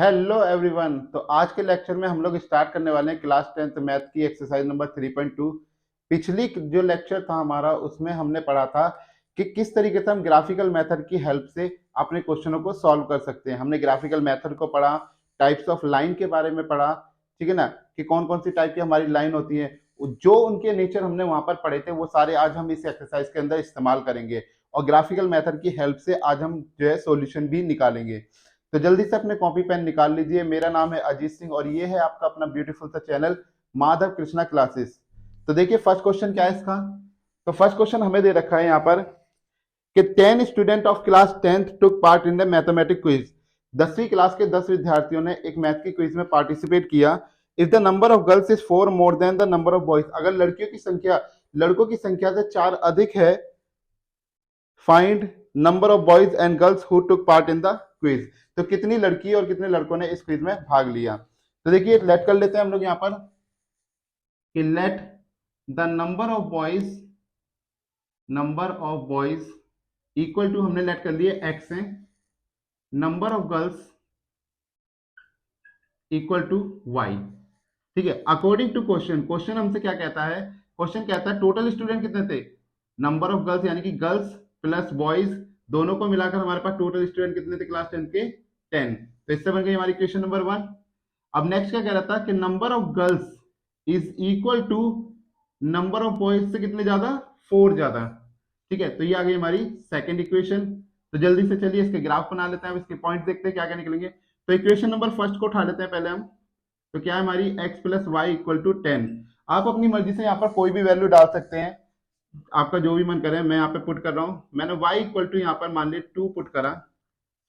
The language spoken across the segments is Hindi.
Hello everyone. तो आज के लेक्चर में हम लोग स्टार्ट करने वाले हैं क्लास 10th मैथ की एक्सरसाइज नंबर 3.2। पिछली जो लेक्चर था हमारा उसमें हमने पढ़ा था कि किस तरीके से हम ग्राफिकल मेथड की हेल्प से अपने क्वेश्चनों को सॉल्व कर सकते हैं। हमने ग्राफिकल मेथड को पढ़ा, टाइप्स ऑफ लाइन के बारे में पढ़ा, ठीक है ना, कि कौन कौन सी टाइप की हमारी लाइन होती है। जो उनके नेचर हमने वहां पर पढ़े थे वो सारे आज हम इस एक्सरसाइज के अंदर इस्तेमाल करेंगे और ग्राफिकल मेथड की हेल्प से आज हम जो है सॉल्यूशन भी निकालेंगे। तो जल्दी से अपने कॉपी पेन निकाल लीजिए। मेरा नाम है अजीत सिंह और ये है आपका अपना ब्यूटीफुल सा चैनल माधव कृष्णा क्लासेस। तो देखिए फर्स्ट क्वेश्चन क्या है इसका। तो फर्स्ट क्वेश्चन हमें दे रखा है यहाँ पर कि 10 student of class 10th took part in the mathematic quiz. 10वीं क्लास के 10 विद्यार्थियों ने एक मैथ की क्विज में पार्टिसिपेट किया। If the number of girls is 4 more than the number of boys, अगर लड़कियों की संख्या लड़कों की संख्या से 4 अधिक है, find number of boys and girls who took part in the quiz. तो कितनी लड़की और कितने लड़कों ने इस क्विज में भाग लिया। तो देखिए लेट कर लेते हैं हम लोग यहाँ पर कि let the number of boys equal to, हमने लेट कर लिए एक्स है, number of girls equal to y. ठीक है, अकॉर्डिंग टू क्वेश्चन, क्वेश्चन हमसे क्या कहता है, क्वेश्चन कहता है टोटल स्टूडेंट कितने थे, नंबर ऑफ गर्ल्स यानी कि गर्ल्स प्लस बॉयज दोनों को मिलाकर हमारे पास टोटल स्टूडेंट कितने थे क्लास 10 के 10। तो इससे बन गई हमारी क्वेश्चन नंबर 1। अब नेक्स्ट क्या कह रहा था कि number of girls is equal to number of boys से कितने ज्यादा, 4 ज्यादा। ठीक है, तो ये आ गई हमारी सेकंड इक्वेशन। तो जल्दी से चलिए इसके ग्राफ बना लेते हैं, अब इसके पॉइंट देखते हैं क्या क्या निकलेंगे। तो इक्वेशन नंबर फर्स्ट को उठा लेते हैं पहले हम। तो क्या है हमारी x plus y equal to 10। आप अपनी मर्जी से यहाँ पर कोई भी वैल्यू डाल सकते हैं, आपका जो भी मन करे। मैं यहाँ पे पुट कर रहा हूँ, मैंने y इक्वल टू यहाँ पर मान लिया 2 पुट करा।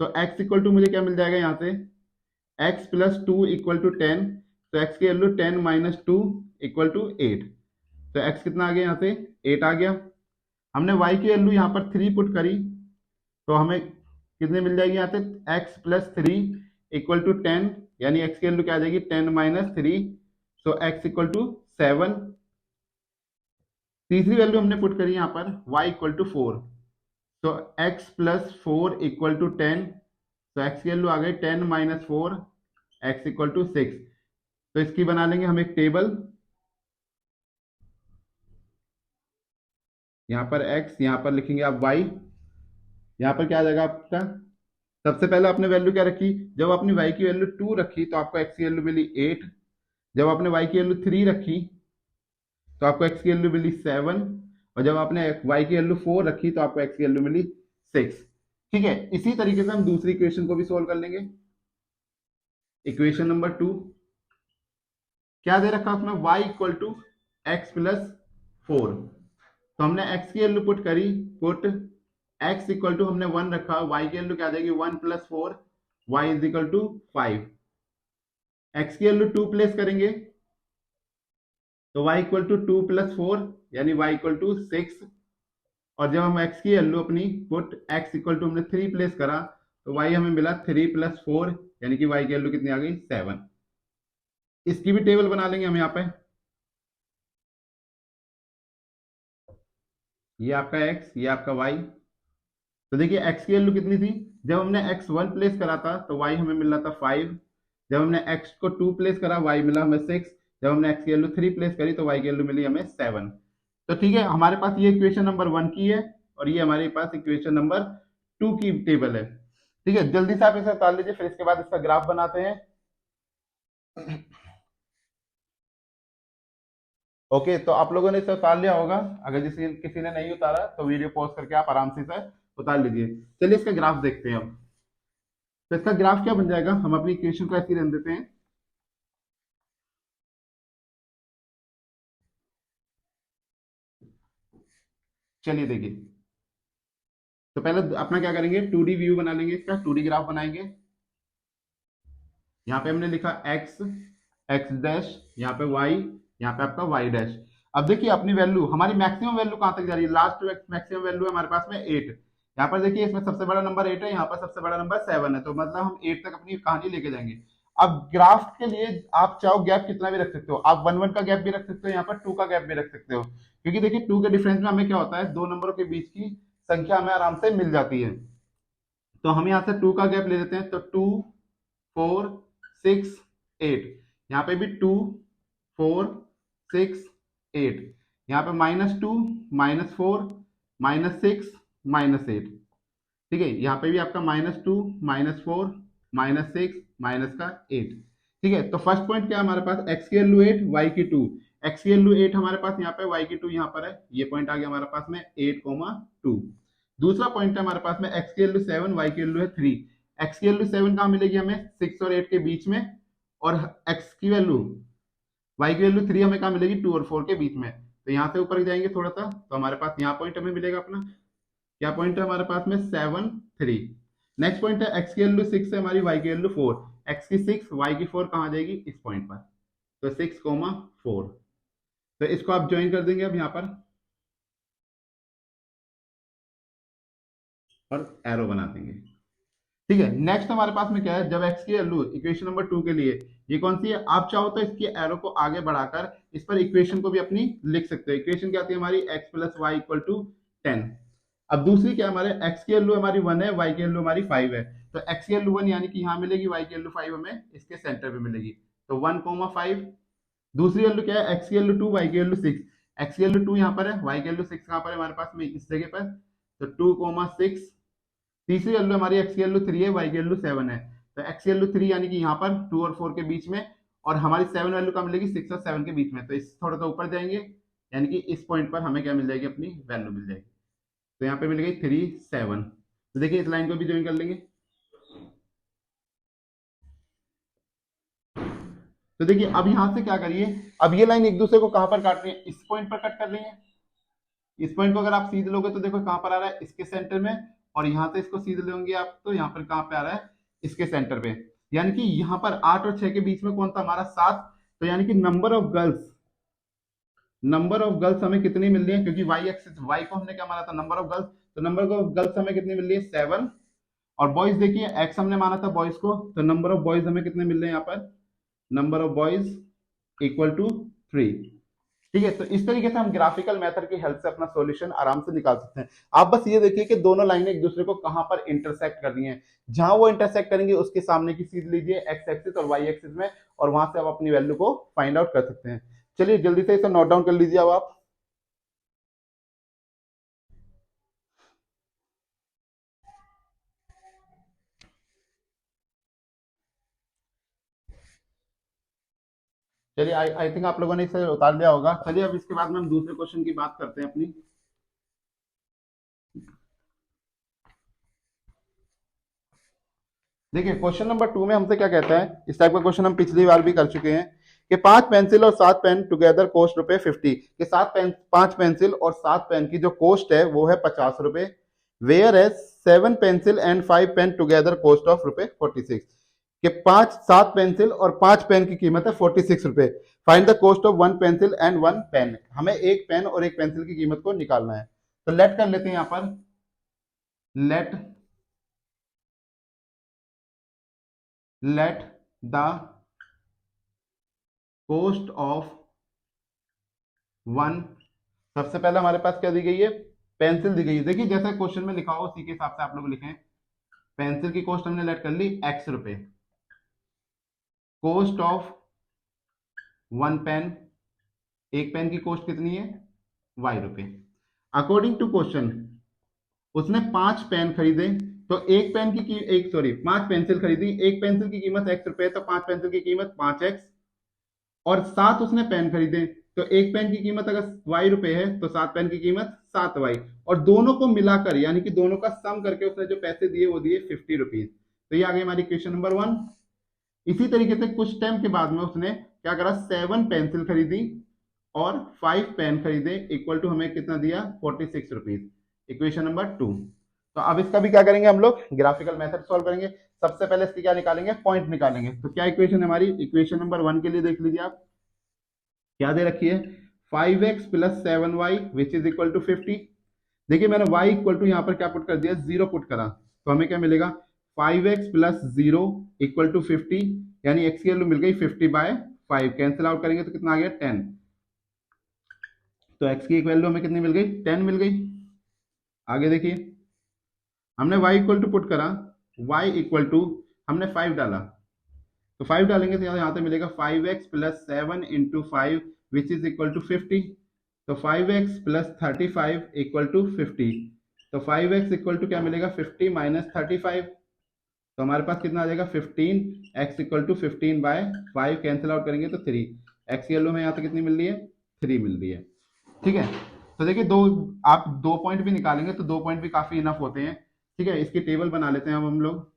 तो x इक्वल टू मुझे क्या मिल जाएगा यहाँ से, x प्लस 2 इक्वल टू 10। तो x की वैल्यू 10 माइनस 2 इक्वल टू 8। तो x कितना आ गया यहाँ से, 8 आ गया। हमने y की वैल्यू यहाँ पर 3 पुट करी, तो हमें कितने मिल जाएगी यहाँ से, x प्लस 3 इक्वल टू 10, यानी x की वैल्यू क्या आ जाएगी 10 minus 3। So x equal to 7। तीसरी वैल्यू हमने पुट करी यहाँ पर y इक्वल टू 4। तो x प्लस 4 इक्वल टू 10। तो x की वैल्यू आ गई 10 माइनस 4, x इक्वल टू 6। तो इसकी बना लेंगे हम एक टेबल, यहाँ पर x, यहाँ पर लिखेंगे आप y। यहाँ पर क्या आ जाएगा आपका, सबसे पहले आपने वैल्यू क्या रखी, जब आपने y की वैल्यू 2 रखी तो आपको x की वैल्यू मिली 8। जब आपने y की वैल्यू 3 रखी तो आपको x की वैल्यू मिली 7। और जब आपने y की वैल्यू 4 रखी तो आपको x की वैल्यू मिली 6। ठीक है, इसी तरीके से हम दूसरी इक्वेशन को भी सोल्व कर लेंगे। इक्वेशन नंबर 2 क्या दे रखा उसमें, y equal to x plus 4। तो हमने x की वैल्यू पुट करी, पुट x इक्वल टू हमने 1 रखा, y की वैल्यू क्या आ जाएगी 1 plus 4, y is equal to 5। x की वैल्यू 2 प्लेस करेंगे तो y इक्वल टू 2 प्लस 4 यानी y इक्वल टू 6। और जब हम x की वैल्यू अपनी पुट x इक्वल टू हमने 3 प्लेस करा तो y हमें मिला 3 प्लस 4, यानी कि y की वैल्यू कितनी आ गई 7। इसकी भी टेबल बना लेंगे हम यहाँ पे। ये आपका x, ये आपका y। तो देखिए x की वैल्यू कितनी थी, जब हमने x 1 प्लेस करा था तो y हमें मिल रहा था 5। जब हमने x को 2 प्लेस करा y मिला हमें 6। जब हमने x की वैल्यू 3 प्लेस करी तो y की वैल्यू मिली हमें 7। तो ठीक है, हमारे पास ये इक्वेशन नंबर 1 की है और ये हमारे पास इक्वेशन नंबर 2 की टेबल है। ठीक है, जल्दी से आप इसे उतार लीजिए, फिर इसके बाद इसका ग्राफ बनाते हैं। ओके, तो आप लोगों ने इसे उतार लिया होगा। अगर किसी किसी ने नहीं उतारा तो वीडियो पॉज करके आप आराम से इसे उतार लीजिए। चलिए इसका ग्राफ देखते हैं अब। तो इसका ग्राफ क्या बन जाएगा, हम अपनी इक्वेशन को ऐसे ही रहने देते हैं। चलिए देखिए, तो पहले अपना क्या करेंगे, 2D व्यू बना लेंगे, इसका 2D ग्राफ बनाएंगे। यहाँ पे हमने लिखा x, x डैश, यहाँ पे y, यहाँ पे आपका y डैश। अब देखिए अपनी वैल्यू, हमारी मैक्सिमम वैल्यू कहाँ तक जा रही है, लास्ट मैक्सिमम वैल्यू है हमारे पास में 8। यहाँ पर देखिए इसमें सबसे बड़ा नंबर 8 है, यहाँ पर सबसे बड़ा नंबर 7 है, तो मतलब हम 8 तक अपनी कहानी लेके जाएंगे। अब ग्राफ के लिए आप चाहो गैप कितना भी रख सकते हो, आप 1 1 का गैप भी रख सकते हो, यहाँ पर 2 का गैप भी रख सकते हो, क्योंकि देखिए 2 के डिफरेंस में हमें क्या होता है, दो नंबरों के बीच की संख्या हमें आराम से मिल जाती है। तो हम यहाँ से 2 का गैप ले लेते हैं, तो 2 4 6 8, यहाँ पे भी 2 4 6 8, यहाँ पे -2 -4 -6 -8, ठीक है। यहाँ पे भी आपका -2 -4 -6 माइनस का 8, ठीक है। तो फर्स्ट पॉइंट क्या है हमारे पास, x की वैल्यू 8 y की 2, x की वैल्यू 8 हमारे पास यहाँ पे, y की 2 यहाँ पर है, ये पॉइंट आ गया हमारे पास में 8 2। दूसरा पॉइंट है हमारे पास में x की वैल्यू 7 y की वैल्यू है 3, x की वैल्यू 7 कहाँ मिलेगी हमें, 6 और 8 के बीच में, और x की वैल्यू y की वैल्यू 3 हमें कहाँ मिलेगी, 2 और 4 के बीच में। तो यहाँ से ऊपर जाएंगे थोड़ा सा, तो हमारे पास यहाँ पॉइंट हमें मिलेगा अपना, क्या पॉइंट है हमारे पास में 7 3। नेक्स्ट पॉइंट है x की वैल्यू 6 है हमारी, y की वैल्यू 4, x की 6 y की 4 कहाँ जाएगी, इस पॉइंट पर, तो 6,4। तो इसको आप ज्वाइन कर देंगे अब यहाँ पर, और एरो बना देंगे, ठीक है। नेक्स्ट हमारे पास में क्या है, जब x की वैल्यू इक्वेशन नंबर 2 के लिए ये कौन सी है, आप चाहो तो इसकी एरो को आगे बढ़ाकर इस पर इक्वेशन को भी अपनी लिख सकते हो। इक्वेशन क्या आती है हमारी, x plus y equal to 10। अब दूसरी क्या हमारे, x की वैल्यू हमारी 1 है, y की वैल्यू हमारी 5 है, तो x की वैल्यू 1 यानी कि यहाँ मिलेगी, y की वैल्यू 5 हमें इसके सेंटर पे मिलेगी, तो 1,5। दूसरी वैल्यू क्या है, x की वैल्यू 2 y की वैल्यू 6, x की वैल्यू 2 यहाँ पर है, y की वैल्यू 6 कहाँ पर है हमारे पास में, इस जगह पर, तो 2,6। तीसरी वैल्यू हमारी x की वैल्यू 3 है, y की वैल्यू 7 है, तो x की वैल्यू 3 यानी कि यहाँ पर 2 और 4 के बीच में, और हमारी 7 वैल्यू कहाँ मिलेगी, 6 और 7 के बीच में, तो इस थोड़ा सा ऊपर जाएंगे, यानी कि इस पॉइंट पर हमें क्या मिल जाएगी, अपनी वैल्यू मिल जाएगी, तो यहाँ पे मिल गई 3 7। तो देखिए इस लाइन को भी ज्वाइन कर लेंगे, तो देखिए अब यहां से क्या करिए, अब ये लाइन एक दूसरे को कहां पर काट रही है, इस पॉइंट पर कट कर रही है। इस पॉइंट को अगर आप सीध लोगे तो देखो कहां पर आ रहा है, इसके सेंटर में, और यहां से इसको सीध लोगे आप तो यहाँ पर कहां पे आ रहा है, इसके सेंटर पे। यानी कि यहाँ पर 8 और 6 के बीच में कौन था हमारा, 7। तो यानी कि नंबर ऑफ गर्ल्स हमें कितनी मिल रही है, क्योंकि वाई एक्सिस, वाई को हमने क्या माना था, नंबर ऑफ गर्ल्स, तो नंबर ऑफ गर्ल्स हमें कितनी मिल रही है, 7। और बॉयज देखिए, एक्स हमने माना था बॉयज को, तो नंबर ऑफ बॉयज हमें कितने मिल रहे हैं यहाँ पर, number of boys equal to 3, ठीक है। तो इस तरीके से हम ग्राफिकल मेथड की हेल्प से अपना सॉल्यूशन आराम से निकाल सकते हैं। आप बस ये देखिए कि दोनों लाइनें एक दूसरे को कहां पर इंटरसेक्ट कर रही हैं, जहां वो इंटरसेक्ट करेंगे उसके सामने की सीध लीजिए एक्स एक्सिस और वाई एक्सिस में, और वहां से आप अपनी वैल्यू को फाइंड आउट कर सकते हैं। चलिए जल्दी से इसे नोट डाउन कर लीजिए अब आप। चलिए आई आई थिंक आप लोगों ने इसे उतार लिया होगा। चलिए अब इसके बाद में हम दूसरे क्वेश्चन की बात करते हैं अपनी। देखिए क्वेश्चन नंबर 2 में हमसे क्या कहता है, इस टाइप का क्वेश्चन हम पिछली बार भी कर चुके हैं, कि 5 पेंसिल और 7 पेन टुगेदर कॉस्ट ₹50, कि 5 पेंसिल और 7 पेन की जो कॉस्ट है वो है ₹50, whereas 7 pencil and 5 pen together cost of ₹46, कि 7 पेंसिल और 5 पेन की कीमत है ₹46। Find the cost of 1 pencil and 1 pen, हमें एक पेन और एक पेंसिल की कीमत को निकालना है। तो लेट कर लेते हैं यहाँ पर, let let the cost of 1, सबसे पहले हमारे पास क्या दी गई है, पेंसिल दी गई है। देखिए जैसा क्वेश्चन में लिखा हो उसी के हिसाब से आप लोग लिखें। पेंसिल की कॉस्ट हमने लेट कर ली x रुपए, कॉस्ट ऑफ 1 पेन, एक पेन की कॉस्ट कितनी है, y रुपए। अकॉर्डिंग टू क्वेश्चन उसने 5 पेन खरीदे, तो एक पेन की एक सॉरी 5 पेंसिल खरीदी, एक पेंसिल की कीमत x रुपए, तो 5 पेंसिल की कीमत 5x, और 7 उसने पेन खरीदे, तो एक पेन की कीमत अगर y रुपए है तो 7 पेन की कीमत 7y, और दोनों को मिलाकर यानी कि दोनों का सम करके उसने जो पैसे दिए वो दिए ₹50। तो ये आ गई हमारी क्वेश्चन नंबर 1। इसी तरीके से कुछ टाइम के बाद में उसने क्या करा, 7 पेंसिल खरीदी और 5 पेन खरीदे, इक्वल टू हमें कितना दिया, ₹46, इक्वेशन नंबर 2। तो अब इसका भी क्या करेंगे हम लोग, ग्राफिकल मेथड सॉल्व करेंगे। सबसे पहले इसकी क्या निकालेंगे, पॉइंट निकालेंगे। तो क्या इक्वेशन है हमारी, इक्वेशन नंबर 1 के लिए देख लीजिए आप, क्या दे रखी है, 5x plus 7y which is equal to 50। देखिए मैंने y इक्वल टू यहाँ पर क्या पुट कर दिया, 0 पुट करा, तो हमें क्या मिलेगा, 5x प्लस 0 इक्वल टू 50, यानी x की वैल्यू मिल गई 50/5, कैंसिल आउट करेंगे तो कितना आ गया 10, तो x की एक वैल्यू हमें कितनी मिल गई, 10 मिल गई। आगे देखिए हमने y इक्वल टू पुट करा, y इक्वल टू हमने 5 डाला, तो 5 डालेंगे तो यहाँ से मिलेगा 5x plus 7 into 5 which is equal to 50। तो 5x प्लस 35 इक्वल टू 50। तो 5x इक्वल टू क्या मिलेगा 50 माइनस 35। तो हमारे पास कितना आ जाएगा 15। x equal to 15/5 cancel out करेंगे तो 3। x की वैल्यू में यहाँ से कितनी मिल रही है 3 मिल रही है। ठीक है, तो देखिए दो, आप 2 पॉइंट भी निकालेंगे तो 2 पॉइंट भी काफी इनफ होते हैं। ठीक है, इसकी टेबल बना लेते हैं अब हम लोग।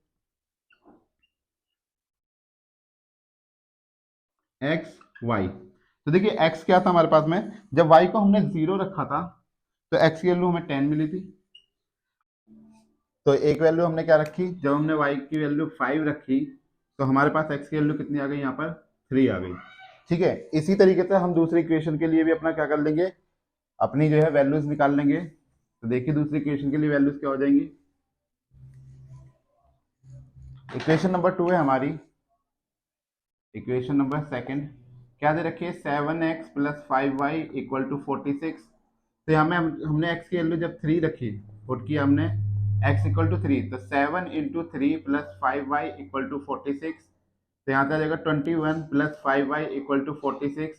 एक्स वाई, तो देखिए एक्स क्या था हमारे पास में, जब वाई को हमने 0 रखा था तो एक्स की वैल्यू हमें 10 मिली थी। तो एक वैल्यू हमने क्या रखी, जब हमने वाई की वैल्यू 5 रखी तो हमारे पास एक्स की वैल्यू कितनी आ गई, यहाँ पर 3 आ गई। ठीक है, इसी तरीके से हम दूसरी इक्वेशन के लिए भी अपना क्या कर लेंगे, अपनी जो है वैल्यूज निकाल लेंगे। तो देखिए दूसरी इक्वेशन के लिए वैल्यूज क्या हो जाएंगी। इक्वेशन नंबर 2 है हमारी, इक्वेशन नंबर सेकंड क्या दे रखी है 7x plus 5y equal to 46। तो यहाँ में हमने x की वैल्यू जब 3 रखी, पुट किया हमने x इक्वल टू 3, तो 7 into 3 plus 5y equal to 46। तो यहाँ पे आ जाएगा 21 प्लस 5y इक्वल टू 46।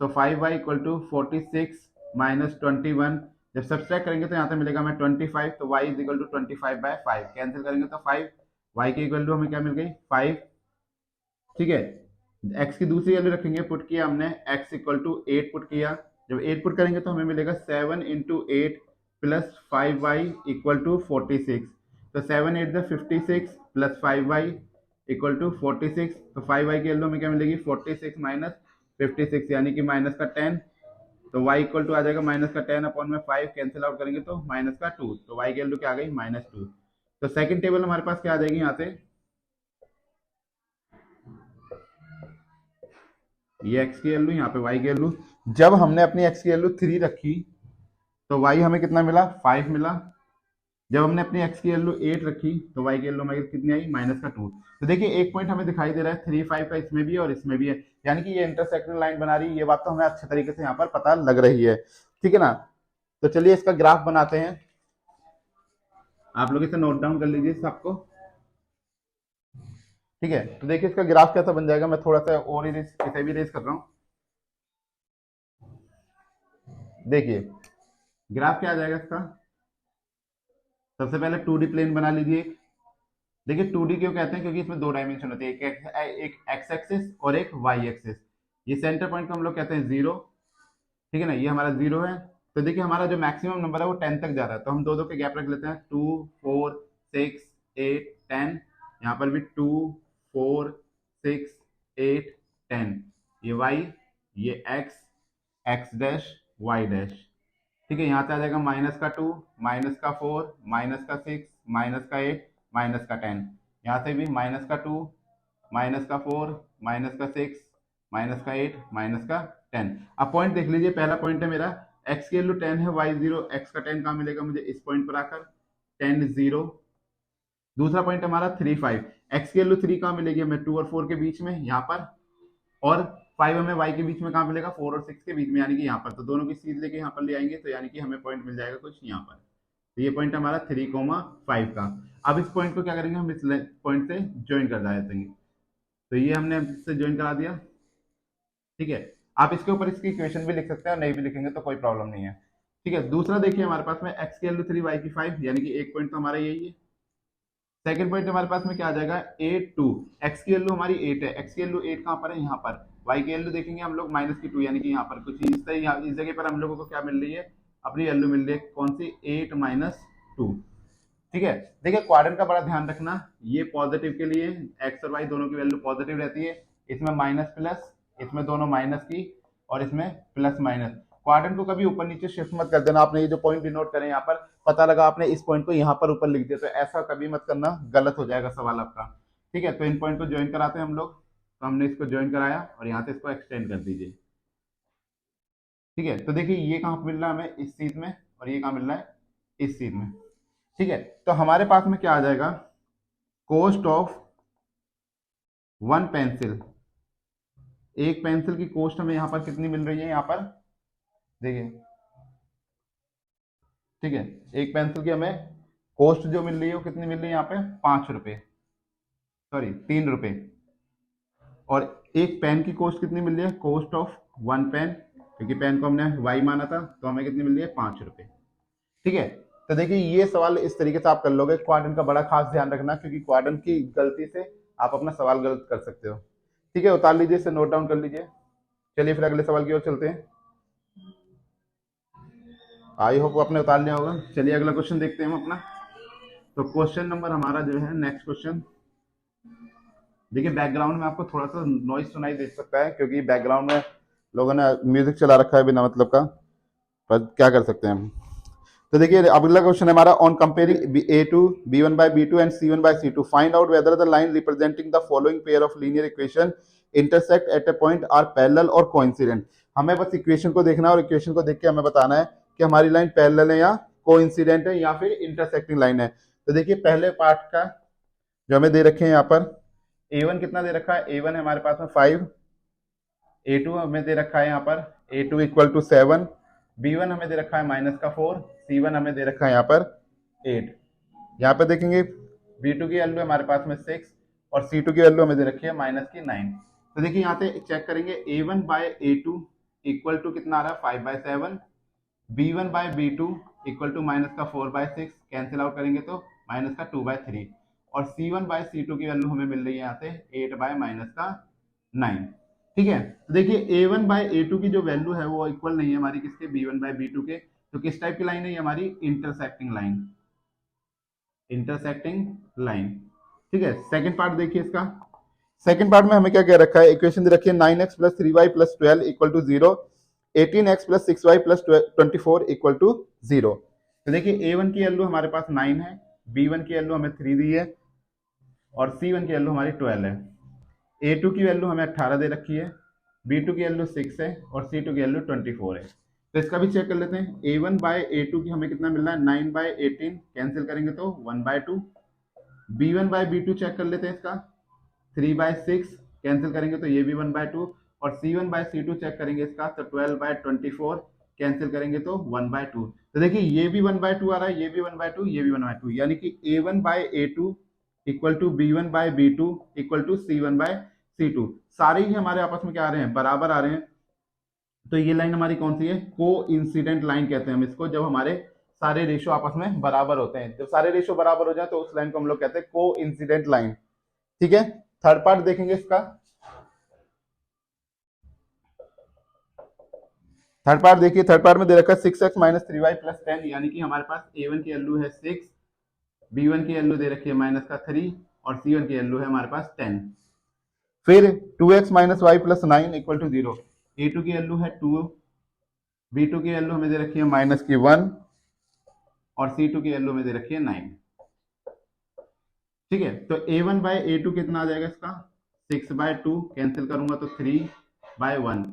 तो 5y इक्वल टू 46 माइनस 21, जब सब्सट्रैक्ट करेंगे तो यहाँ पे मिलेगा हमें 25। तो y is equal to 25/5 cancel करेंगे तो 5, y की वैल्यू हमें क्या मिल गई 5। ठीक है, x की दूसरी वैल्यू रखेंगे, पुट किया हमने x इक्वल टू 8 पुट किया। जब 8 पुट करेंगे तो हमें मिलेगा 7 into 8 plus 5y equal to 46। तो 7 8 the 56 plus 5y equal to 46। तो 5y की वैल्यू हमें क्या मिलेगी 46 माइनस 56 यानी कि माइनस का 10। तो y इक्वल टू आ जाएगा माइनस का 10 अपॉन में 5 कैंसिल आउट करेंगे तो माइनस का 2। तो y की वैल्यू क्या आ गई -2। तो सेकंड टेबल हमारे पास क्या आ जाएगी, यहाँ से ये x की वैल्यू, यहाँ पे y की वैल्यू। जब हमने अपनी x की वैल्यू 3 रखी तो y हमें कितना मिला 5 मिला। जब हमने अपनी x की वैल्यू 8 रखी तो y की वैल्यू हमें कितनी आई माइनस का 2। तो देखिए एक पॉइंट हमें दिखाई दे रहा है 3 5 का, इसमें भी है और इसमें भी है, यानी कि ये इंटरसेक्टिंग लाइन बना रही है। ये बात तो हमें अच्छे तरीके से यहाँ पर पता लग रही है। ठीक है ना, तो चलिए इसका ग्राफ बनाते हैं। आप लोग इसे नोट डाउन कर लीजिए सबको। ठीक है, तो देखिए इसका ग्राफ कैसा बन जाएगा, मैं थोड़ा सा और इसे भी रेज कर रहा हूँ। देखिए ग्राफ क्या आ जाएगा इसका, सबसे पहले 2D प्लेन बना लीजिए। देखिए 2D क्यों कहते हैं, क्योंकि इसमें 2 डायमेंशन होते हैं, एक एक्स एक्सिस और एक वाई एक्सिस। ये सेंटर पॉइंट को हम लोग कहते हैं 0। ठीक है ना, ये हमारा 0 है। तो देखिए हमारा जो मैक्सिमम नंबर है वो 10 तक जा रहा है, तो हम दो दो के गैप रख लेते हैं, 2 4 6 8 10। यहाँ पर भी 2 4 6 8 10। ये वाई, ये x, x dash y dash. ठीक है, यहाँ से आ जाएगा -2 -4 -6 -8 -10। यहाँ से भी -2 -4 -6 -8 -10। अब पॉइंट देख लीजिए, पहला पॉइंट है मेरा x की वैल्यू 10 है, y 0, x का 10 कहाँ मिलेगा मुझे इस पॉइंट पर आकर 10 0। दूसरा पॉइंट हमारा 3 5, x की वैल्यू 3 कहाँ मिलेगी हमें 2 और 4 के बीच में यहाँ पर, और 5 हमें y के बीच में कहाँ मिलेगा 4 और 6 के बीच में, यानी कि यहाँ पर। तो दोनों की सीध लेके यहाँ पर ले आएंगे तो यानी कि हमें पॉइंट मिल जाएगा कुछ यहाँ पर। तो ये पॉइंट हमारा 3,5 का। अब इस पॉइंट को क्या करेंगे, हम इस पॉइंट से ज्वाइन कर देंगे। तो ये हमने इससे ज्वाइन करा दिया। ठीक है, आप इसके ऊपर इसकी इक्वेशन भी लिख सकते हैं और नहीं भी लिखेंगे तो कोई प्रॉब्लम नहीं है। ठीक है, दूसरा देखिए हमारे पास में x की वैल्यू 3 y की 5, यानी कि एक पॉइंट तो हमारा यही है। सेकंड पॉइंट हमारे पास में क्या आ जाएगा 8 2, x की वैल्यू हमारी 8 है, x की वैल्यू 8 कहाँ पर है यहाँ पर, y की वैल्यू देखेंगे हम लोग -2 यानी कि यहाँ पर कुछ इस जगह पर हम लोगों को क्या मिल रही है, अपनी वैल्यू मिल रही है कौन सी 8 -2। ठीक है, देखिए क्वाड्रेंट का बड़ा ध्यान रखना, ये पॉजिटिव के लिए x और y दोनों की वैल्यू पॉजिटिव रहती है, इसमें माइनस प्लस, इसमें दोनों माइनस की और इसमें प्लस माइनस। क्वाड्रेंट को कभी ऊपर नीचे शिफ्ट मत कर देना। आपने ये जो पॉइंट डिनोट करें यहाँ पर, पता लगा आपने इस पॉइंट को यहाँ पर ऊपर लिख दिया, तो ऐसा कभी मत करना, गलत हो जाएगा सवाल आपका। ठीक है, तो इन पॉइंट को ज्वाइन कराते हैं हम लोग। तो हमने इसको ज्वाइन कराया और यहाँ से इसको एक्सटेंड कर दीजिए। ठीक है, तो देखिए ये कहाँ मिल रहा है हमें इस चीज में, और ये कहाँ मिल रहा है इस चीज में। ठीक है, तो हमारे पास में क्या आ जाएगा, कॉस्ट ऑफ 1 पेंसिल, एक पेंसिल की कॉस्ट हमें यहाँ पर कितनी मिल रही है यहाँ पर देखिए। ठीक है, एक पेंसिल की हमें कॉस्ट जो मिल रही है वो कितनी मिल रही है यहाँ पे 5 रुपए, सॉरी 3 रुपए। और एक पेन की कॉस्ट कितनी मिल रही है, कॉस्ट ऑफ 1 पेन, क्योंकि पेन को हमने y माना था, तो हमें कितनी मिल रही है, 5 रुपए। ठीक है, तो देखिए ये सवाल इस तरीके से आप कर लोगे। क्वाड्रेंट का बड़ा खास ध्यान रखना, क्योंकि क्वाड्रेंट की गलती से आप अपना सवाल गलत कर सकते हो। ठीक है, उतार लीजिए, इसे नोट डाउन कर लीजिए। चलिए फिर अगले सवाल की ओर चलते हैं। आई होप आपने उतार लिया होगा। चलिए अगला क्वेश्चन देखते हैं हम अपना। तो क्वेश्चन नंबर हमारा जो है, नेक्स्ट क्वेश्चन, देखिए बैकग्राउंड में आपको थोड़ा सा नॉइज सुनाई दे सकता है, क्योंकि बैकग्राउंड में लोगों ने म्यूजिक चला रखा है बिना मतलब का, पर क्या कर सकते हैं हम। तो देखिए अगला क्वेश्चन है हमारा, on comparing A2 B1 by B2 and C1 by C2 find out whether the line representing the following pair of linear equation intersect at a point or parallel और कोइंसिडेंट। हमें बस इक्वेशन को देखना है और इक्वेशन को देख के हमें बताना है कि हमारी लाइन पैरेलल है या कोइंसिडेंट है या फिर इंटरसेक्टिंग लाइन है। तो देखिए पहले पार्ट का जो हमें दे रखे हैं यहाँ पर, A1 कितना दे रखा है, A1 है हमारे पास में 5, A2 हमें दे रखा है यहाँ पर A2 इक्वल टू 7, B1 हमें दे रखा है -4, C1 हमें दे रखा है यहाँ पर 8। यहाँ पे देखेंगे B2 की वैल्यू हमारे पास में 6 और C2 की वैल्यू हमें दे रखी है -9। तो देखिए यहाँ से चेक करेंगे, A1 by A2 equal to कितना आ रहा है, 5/7, B1 by B2 equal to -4/6, cancel out करेंगे तो -2/3, और C1 बाय C2 की वैल्यू हमें मिल रही है यहाँ से 8/9। ठीक है, तो देखिए A1 बाय A2 की जो वैल्यू है वो इक्वल नहीं है हमारी किसके, B1 बाय B2 के। तो किस टाइप की लाइन है ये, हमारी इंटरसेक्टिंग लाइन, इंटरसेक्टिंग लाइन। ठीक है, सेकंड पार्ट देखिए इसका। सेकंड पार्ट में हमें क्या कह रखा है, इक्वेशन दे रखी है 9x + 3y + 12 equal to 0, 18x + 6y + 24 equal to 0। तो देखिए A1 की वैल्यू हमारे पास 9 है, B1 की वैल्यू हमें 3 दी है और C1 की वैल्यू हमारी 12 है। A2 की वैल्यू हमें 18 दे रखी है, B2 की वैल्यू 6 है और C2 की वैल्यू 24 है। तो इसका भी चेक कर लेते हैं। A1 बाय A2 की हमें कितना मिल रहा है, 9/18, कैंसिल करेंगे तो 1/2। B1 बाय B2 चेक कर लेते हैं इसका, 3/6, कैंसिल करेंगे तो ये भी 1/2, और C1 बाय C2 चेक करेंगे इसका, तो 12/24, कैंसिल करेंगे तो 1/2। तो देखिए ये भी 1/2 आ रहा है, ये भी 1/2, ये भी 1/2, यानी कि A1 by A2 equal to B1 by B2 equal to C1 by C2, सारे ही हमारे आपस में क्या आ रहे हैं, बराबर आ रहे हैं। तो ये लाइन हमारी कौन सी है, को इंसिडेंट लाइन कहते हैं हम इसको, जब हमारे सारे रेशो आपस में बराबर होते हैं। जब सारे रेशो बराबर हो जाए तो उस लाइन को हम लोग कहते हैं को इंसिडेंट लाइन। ठीक है, थर्ड पार्ट देखेंगे इसका। थर्ड पार्ट देखिए, थर्ड पार्ट में दे रखा है 6x - 3y + 10, यानी कि हमारे पास A1 की वैल्यू है 6, B1 की वैल्यू दे रखी है -3 और C1 की वैल्यू है हमारे पास 10। फिर 2x - y + 9 equal to 0, A2 की वैल्यू है 2, B2 की वैल्यू हमें दे रखी है -1 और C2 की वैल्यू हमें दे रखी है 9। ठीक है, तो A1 बाय A2 कितना आ जाएगा इसका, 6/2, कैंसिल करूंगा तो 3/1।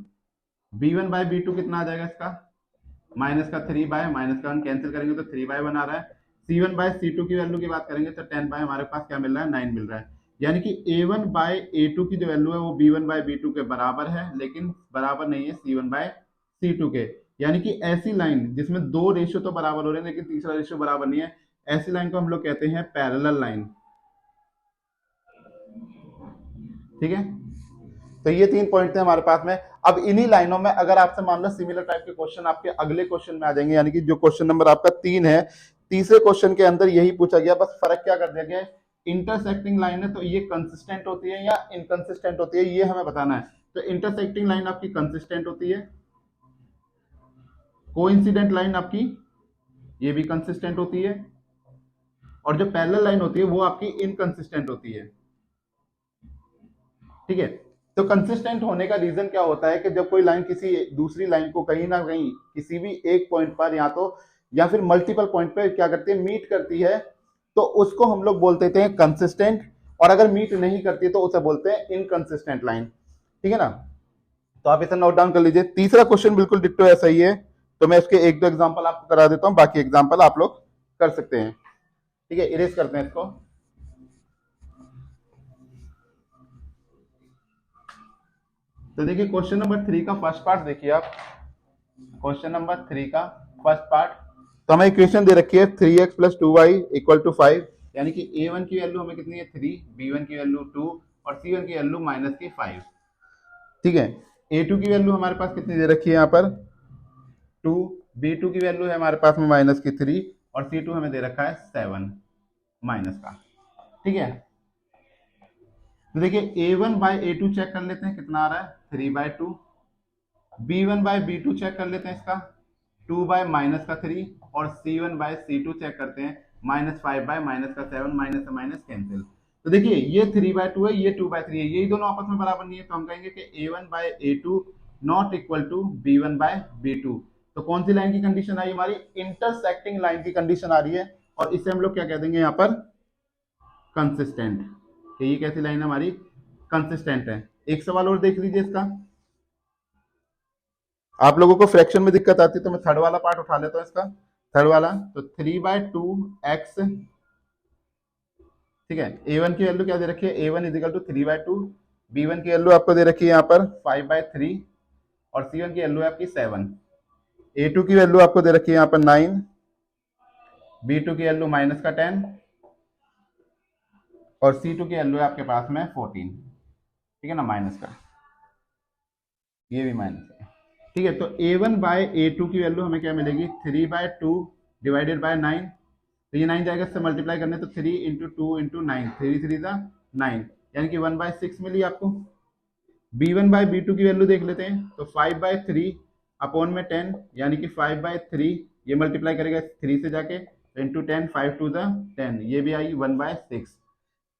B1 बाय B2 कितना आ जाएगा इसका, -3/-1, कैंसिल करेंगे तो 3/1 आ रहा है। C1 बाय C2 की वैल्यू की बात करेंगे तो 10 बाय हमारे पास क्या मिल रहा है, 9 मिल रहा है। यानी कि A1 बाय A2 की जो वैल्यू है वो B1 बाय B2 के बराबर है, लेकिन बराबर नहीं है C1 बाय C2 के। यानी कि ऐसी लाइन जिसमें दो रेशियो तो बराबर हो रहे हैं लेकिन तीसरा रेशियो बराबर नहीं है, ऐसी लाइन को हम लोग कहते हैं पैरेलल लाइन। ठीक है, तो ये 3 पॉइंट थे हमारे पास में। अब इन्हीं लाइनों में अगर आपसे मान लो सिमिलर टाइप के क्वेश्चन आपके अगले क्वेश्चन में आ जाएंगे, यानी कि जो क्वेश्चन नंबर आपका 3 है, तीसरे क्वेश्चन के अंदर यही पूछा गया, बस फर्क क्या कर दिया गया है, इंटरसेक्टिंग लाइन है तो ये कंसिस्टेंट होती है या इनकंसिस्टेंट होती है, ये हमें बताना है। तो इंटरसेक्टिंग लाइन आपकी कंसिस्टेंट होती है, कोइंसिडेंट लाइन आपकी ये भी कंसिस्टेंट होती है, और जो पैरेलल लाइन होती है वो आपकी इनकंसिस्टेंट होती है। ठीक है, तो कंसिस्टेंट होने का रीजन क्या होता है कि जब कोई लाइन किसी दूसरी लाइन को कहीं ना कहीं किसी भी एक पॉइंट पर या फिर मल्टीपल पॉइंट पर क्या करती है, मीट करती है, तो उसको हम लोग बोलते हैं कंसिस्टेंट, और अगर मीट नहीं करती तो उसे बोलते हैं इनकंसिस्टेंट लाइन। ठीक है ना, तो आप इसे नोट डाउन कर लीजिए। तीसरा क्वेश्चन बिल्कुल डिट्टो ऐसा ही है, तो मैं इसके 1-2 एग्जाम्पल आपको करा देता हूं, बाकी एग्जाम्पल आप लोग कर सकते हैं। ठीक है, इरेज करते हैं इसको। तो देखिए क्वेश्चन नंबर 3 का फर्स्ट पार्ट देखिए आप, क्वेश्चन नंबर 3 का फर्स्ट पार्ट। तो हमें इक्वेशन दे रखी है 3x + 2y = 5, यानी कि A1 की वैल्यू हमें कितनी है 3, B1 की वैल्यू 2 और C1 की वैल्यू -5। ठीक है। A2 की वैल्यू हमारे पास कितनी दे रखी है यहाँ पर 2, B2 की वैल्यू है हमारे पास में माइनस की 3 और C2 हमें दे रखा है 7 माइनस का। ठीक है, तो देखिए A1 बाय A2 चेक कर लेते हैं कितना आ रहा है 3/2। B1 बाय B2 चेक कर लेते हैं इसका 2 बाय माइनस का 3 और C1 बाय C2 चेक करते हैं -5 बाय माइनस का 7, माइनस से माइनस कैंसिल। तो देखिए ये 3/2 है, ये 2/3 है, यही दोनों आपस में बराबर नहीं है, तो हम कहेंगे कि A1 by A2 not equal to B1 by B2। तो कौन सी लाइन की कंडीशन आई हमारी, इंटरसेक्टिंग लाइन की कंडीशन आ रही है, और इसे हम लोग क्या कह देंगे यहाँ पर कंसिस्टेंट। कि ये कैसी लाइन है हमारी, कंसिस्टेंट है। एक सवाल और देख लीजिए इसका, आप लोगों को फ्रैक्शन में दिक्कत आती है तो मैं थर्ड वाला पार्ट उठा लेता हूँ इसका। थर्ड वाला तो 3/2x, ठीक है। A1 की वैल्यू क्या दे रखी है, A1 इजिकल टू 3/2, B1 की वैल्यू आपको दे रखी है यहाँ पर 5/3 और C1 की वैल्यू है आपकी 7, A2 की वैल्यू आपको दे रखी है यहाँ पर 9, B2 की वैल्यू माइनस का 10 और C2 की वैल्यू है आपके पास में 14। ठीक है ना, माइनस का, ये भी माइनस है। ठीक है, तो A1 बाय A2 की वैल्यू हमें क्या मिलेगी 3/2 डिवाइडेड बाय 9, तो ये 9 जाएगा, इससे मल्टीप्लाई करने तो 3 इंटू 2 इंटू 9, 3 3 जा 9, यानी कि 1/6 मिली आपको। B1 बाय B2 की वैल्यू देख लेते हैं, तो 5/3 अपॉन में 10, यानी कि 5/3, ये मल्टीप्लाई करेगा 3 से जाके, तो इंटू 10, 5 2 जा 10, ये भी आई 1/6।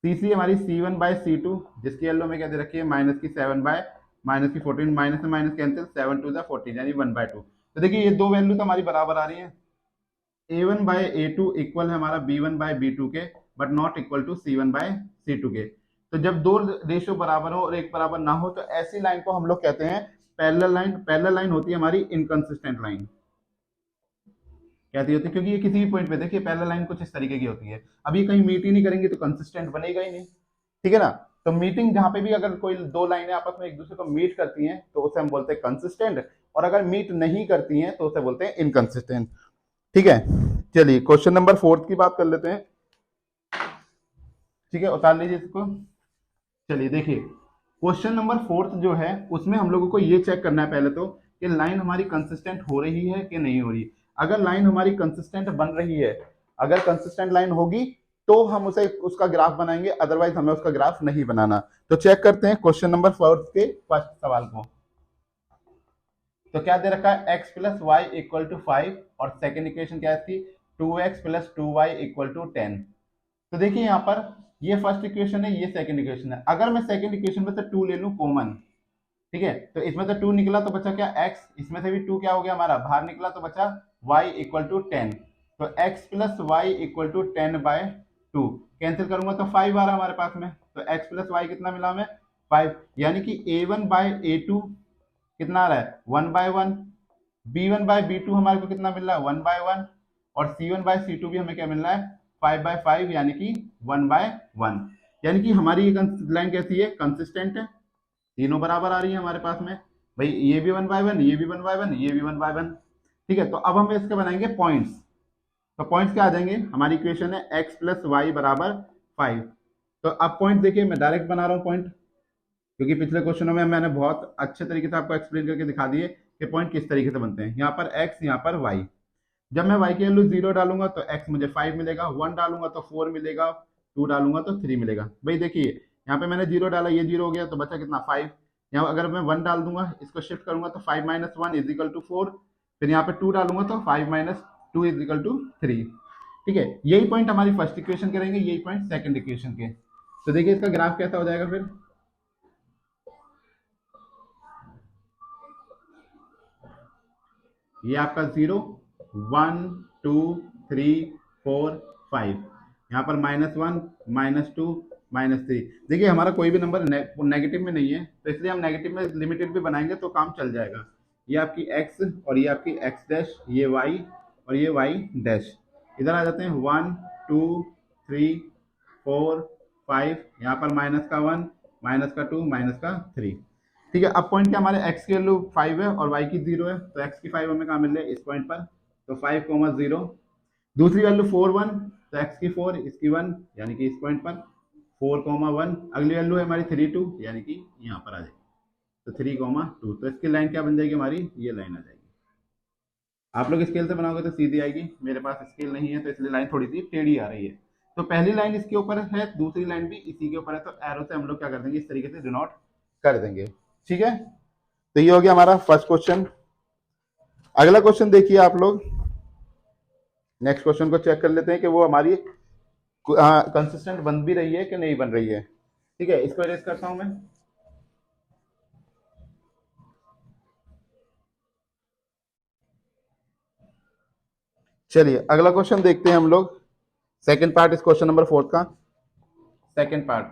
तीसरी हमारी C1 बाय C2, जिसकी वैल्यू हमें क्या दे रखी है माइनस की 7 बाय माइनस की 14, माइनस से माइनस कैंसिल, 7 2 जा 14, यानी 1/2। तो देखिए ये दो वैल्यू तो हमारी बराबर आ रही है, A1 बाय A2 इक्वल है हमारा B1 बाय B2 के, but not equal to C1 by C2 के। तो जब दो रेशियो बराबर हो और एक बराबर ना हो, तो ऐसी लाइन को हम लोग कहते हैं पैरेलल लाइन। पैरेलल लाइन होती है हमारी इनकंसिस्टेंट लाइन, कहती होती है, क्योंकि ये किसी भी पॉइंट पे देखिए पैरेलल लाइन कुछ इस तरीके की होती है। अब ये कहीं मीट ही नहीं करेंगे तो कंसिस्टेंट बनेगा ही नहीं। ठीक है ना, तो मीटिंग जहां पे भी अगर कोई दो लाइनें आपस में एक दूसरे को मीट करती हैं तो उसे हम बोलते हैं कंसिस्टेंट, और अगर मीट नहीं करती हैं तो उसे बोलते हैं इनकंसिस्टेंट। ठीक है, चलिए क्वेश्चन नंबर 4 की बात कर लेते हैं। ठीक है, उतार लीजिए इसको। चलिए देखिए, क्वेश्चन नंबर 4 जो है उसमें हम लोगों को ये चेक करना है पहले तो कि लाइन हमारी कंसिस्टेंट हो रही है कि नहीं हो रही। अगर लाइन हमारी कंसिस्टेंट बन रही है, अगर कंसिस्टेंट लाइन होगी तो हम उसे उसका ग्राफ बनाएंगे, अदरवाइज हमें उसका ग्राफ नहीं बनाना। तो चेक करते हैं क्वेश्चन नंबर 4 के फर्स्ट सवाल को। तो क्या दे रखा है x plus y equal to 5, और सेकेंड इक्वेशन क्या है इसकी 2x plus 2y equal to 10। तो देखिए यहाँ पर ये फर्स्ट इक्वेशन है, ये सेकंड इक्वेशन है। अगर मैं सेकंड इक्वेशन में से 2 ले लूं कॉमन, ठीक है, तो इसमें से 2 निकला तो बचा क्या x, इसमें से भी 2 क्या हो गया हमारा बाहर निकला तो बचा y इक्वल टू 10। तो x plus y equal to 10/2, cancel करूंगा तो 5 आ रहा हमारे पास में, तो x प्लस वाई कितना मिला हमें 5, यानी कि A1 बाय A2 कितना आ रहा है 1/1, B1 बाय B2 हमारे को कितना मिल रहा है 1/1, और C1 बाय C2 भी हमें क्या मिल रहा है 5/5, यानी कि 1/1। यानी कि हमारी ये लाइन कैसी है कंसिस्टेंट है, तीनों बराबर आ रही है हमारे पास में भाई, ये भी 1/1, ये भी 1/1, ये भी 1/1। ठीक है, तो अब हम इसके बनाएंगे पॉइंट्स। तो पॉइंट्स क्या आ जाएंगे, हमारी इक्वेशन है x प्लस वाई बराबर 5। तो अब पॉइंट देखिए मैं डायरेक्ट बना रहा हूँ पॉइंट, क्योंकि पिछले क्वेश्चनों में मैंने बहुत अच्छे तरीके से आपको एक्सप्लेन करके दिखा दिए कि पॉइंट किस तरीके से बनते हैं। यहाँ पर x, यहाँ पर y। जब मैं y की वैल्यू 0 डालूंगा तो x मुझे 5 मिलेगा, 1 डालूंगा तो 4 मिलेगा, 2 डालूंगा तो 3 मिलेगा। भाई देखिए यहाँ पे मैंने 0 डाला, ये 0 हो गया तो बचा कितना 5। यहाँ अगर मैं 1 डाल दूंगा, इसको शिफ्ट करूंगा तो 5 माइनस 1 इज इक्वल टू 4, फिर यहाँ पे 2 डालूंगा तो 5 माइनस 2 इज इक्वल टू 3। ठीक है, यही पॉइंट हमारी फर्स्ट इक्वेशन के रहेंगे, यही पॉइंट सेकंड इक्वेशन के। तो देखिए इसका ग्राफ कैसा हो जाएगा फिर, ये आपका 0 1 2 3 4 5, यहाँ पर -1 -2 -3। देखिए हमारा कोई भी नंबर नेगेटिव में नहीं है, तो इसलिए हम नेगेटिव में लिमिटेड भी बनाएंगे तो काम चल जाएगा। ये आपकी x और ये आपकी x डैश, ये y और ये y डैश। इधर आ जाते हैं 1 2 3 4 5, यहाँ पर -1 -2 -3। ठीक है, अब पॉइंट क्या हमारे x की वैल्यू 5 है और y की 0 है, तो x की 5 हमें कहाँ मिल रही है इस पॉइंट पर, तो 5 0। दूसरी वैल्यू 4 1, तो x की 4 इसकी 1, यानी कि इस पॉइंट पर 4 1। अगली वैल्यू है हमारी 3 2, यानी कि यहाँ पर आ जाएगी। तो 3,2। तो इसकी लाइन क्या बन जाएगी हमारी, ये लाइन आ जाएगी। आप लोग स्केल से बनाओगे तो सीधी आएगी, मेरे पास स्केल नहीं है तो इसलिए लाइन थोड़ी सी टेढ़ी आ रही है। तो पहली लाइन इसके ऊपर है, दूसरी लाइन भी इसी के ऊपर है, तो एरो से हम लोग क्या कर देंगे, इस तरीके से डिनोट कर देंगे। ठीक है, तो ये हो गया हमारा फर्स्ट क्वेश्चन। अगला क्वेश्चन देखिए आप लोग, नेक्स्ट क्वेश्चन को चेक कर लेते हैं कि वो हमारी कंसिस्टेंट बन भी रही है कि नहीं बन रही है। ठीक है, इसको इरेज करता हूं मैं। चलिए अगला क्वेश्चन देखते हैं हम लोग, सेकंड पार्ट इस क्वेश्चन नंबर 4 का। सेकंड पार्ट,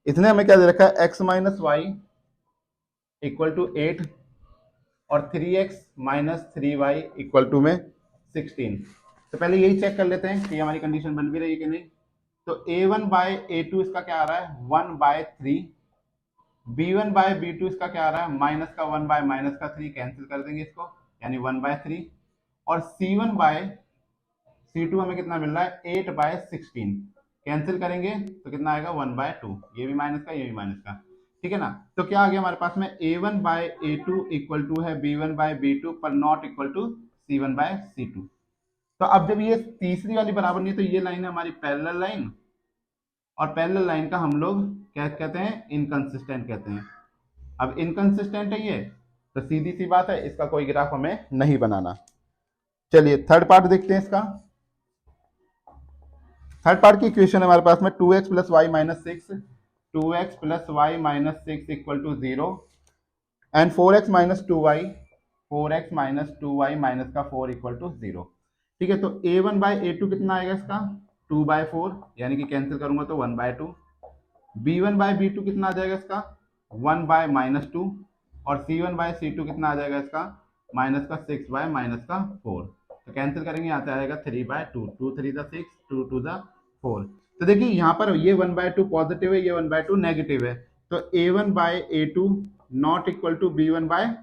इसने हमें क्या दे रखा है, x minus y equal to 8 और 3x minus 3y equal to में 16। तो पहले यही चेक कर लेते हैं कि हमारी कंडीशन बन भी रही है कि नहीं। तो a1 बाय a2 इसका क्या आ रहा है, 1/3। b1 बाय b2 इसका क्या आ रहा है, माइनस का 1 बाय माइनस का 3, कैंसिल कर देंगे इसको, यानी 1/3। और c1 बाय c2 हमें कितना मिल रहा है, 8/16, कैंसिल करेंगे तो कितना आएगा, 1/2। ये भी माइनस का, ये भी माइनस का। ठीक है ना, तो क्या आ गया हमारे पास में, a1 by a2 equal to है b1 बाय b2 पर not equal to c1 by c2। तो अब जब ये तीसरी वाली बराबर नहीं है, तो ये लाइन है हमारी पैरेलल लाइन, और पैरेलल लाइन का हम लोग क्या कहते हैं, इनकंसिस्टेंट कहते हैं। अब इनकंसिस्टेंट है ये, तो सीधी सी बात है, इसका कोई ग्राफ हमें नहीं बनाना। चलिए थर्ड पार्ट देखते हैं इसका। थर्ड पार्ट की इक्वेशन है हमारे पास में 2x plus y minus 6, 2x plus y minus 6 equal to 0 and 4x minus 2y, 4x minus 2y minus का 4 इक्वल टू 0। ठीक है, तो a1 बाय a2 कितना आएगा इसका, 2/4, यानी कि कैंसिल करूंगा तो 1/2। b1 बाय b2 कितना आ जाएगा इसका, 1 बाय माइनस 2। और c1 बाय c2 कितना आ जाएगा इसका, माइनस का 6 बाय माइनस का 4। तो कैंसिल करेंगे, यहाँ से आएगा 3/2, 2 3 ज़ा 6, 2 2 ज़ा 4। तो देखिए यहाँ पर ये 1/2 पॉजिटिव है, ये 1/2 नेगेटिव है, तो a1 by a2 not equal to b1 by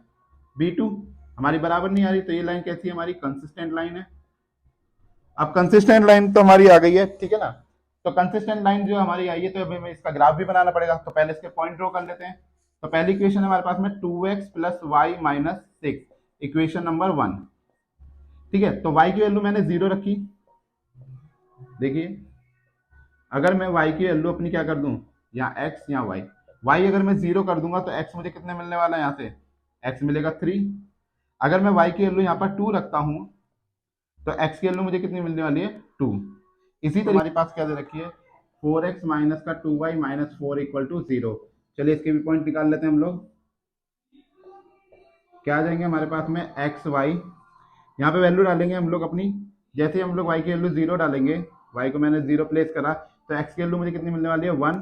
b2 हमारी बराबर नहीं आ रही। तो ये लाइन कैसी है, हमारी कंसिस्टेंट लाइन है। अब कंसिस्टेंट लाइन तो हमारी आ गई है, ठीक है ना। तो कंसिस्टेंट लाइन जो हमारी आई है, तो अभी हमें इसका ग्राफ भी बनाना पड़ेगा। तो पहले इसके पॉइंट ड्रॉ कर लेते हैं। तो पहली इक्वेशन है हमारे पास में 2x plus y minus 6, equation number 1। ठीक है, तो y की वैल्यू मैंने 0 रखी। देखिए अगर मैं y की वैल्यू अपनी क्या कर दूं, या x या y अगर मैं 0 कर दूंगा तो x मुझे कितने मिलने वाला है, यहाँ से x मिलेगा 3। अगर मैं y की वैल्यू यहाँ पर 2 रखता हूं तो x की वैल्यू मुझे कितनी मिलने वाली है, 2। इसी तरह हमारे पास क्या दे रखी है, 4x माइनस का 2y माइनस 4 इक्वल टू 0। चलिए इसके भी पॉइंट निकाल लेते हैं हम लोग। क्या आ जाएंगे हमारे पास में, एक्स वाई, यहाँ पे वैल्यू डालेंगे हम लोग अपनी। जैसे हम लोग y की वैल्यू 0 डालेंगे, y को मैंने 0 प्लेस करा, तो x की वैल्यू मुझे कितनी मिलने वाली है, 1।